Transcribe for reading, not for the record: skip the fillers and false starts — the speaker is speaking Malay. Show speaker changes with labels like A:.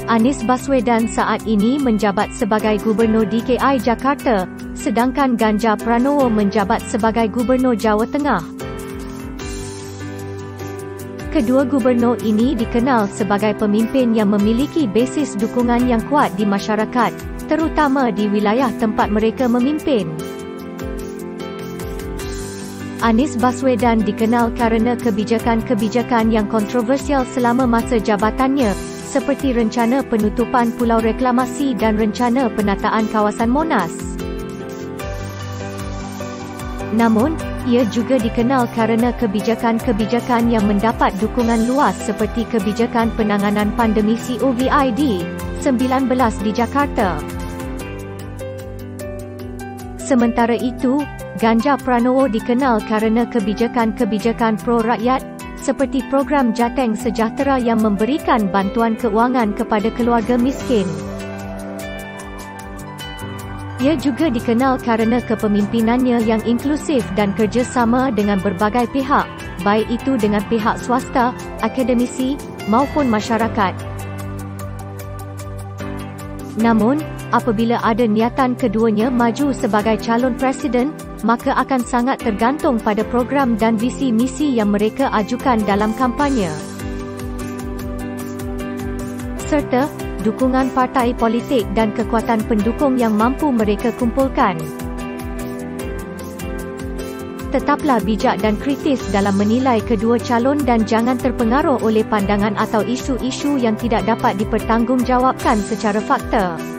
A: Anies Baswedan saat ini menjabat sebagai Gubernur DKI Jakarta, sedangkan Ganjar Pranowo menjabat sebagai Gubernur Jawa Tengah. Kedua gubernur ini dikenal sebagai pemimpin yang memiliki basis dukungan yang kuat di masyarakat, terutama di wilayah tempat mereka memimpin. Anies Baswedan dikenal kerana kebijakan-kebijakan yang kontroversial selama masa jabatannya, seperti rencana penutupan Pulau Reklamasi dan rencana penataan kawasan Monas. Namun, ia juga dikenal kerana kebijakan-kebijakan yang mendapat dukungan luas seperti kebijakan penanganan pandemik COVID-19 di Jakarta. Sementara itu, Ganjar Pranowo dikenal kerana kebijakan-kebijakan pro-rakyat, seperti program Jateng Sejahtera yang memberikan bantuan keuangan kepada keluarga miskin. Ia juga dikenal kerana kepemimpinannya yang inklusif dan kerjasama dengan berbagai pihak, baik itu dengan pihak swasta, akademisi, maupun masyarakat. Namun, apabila ada niatan keduanya maju sebagai calon presiden, maka akan sangat tergantung pada program dan visi misi yang mereka ajukan dalam kampanye. Serta, dukungan partai politik dan kekuatan pendukung yang mampu mereka kumpulkan. Tetaplah bijak dan kritis dalam menilai kedua calon dan jangan terpengaruh oleh pandangan atau isu-isu yang tidak dapat dipertanggungjawabkan secara fakta.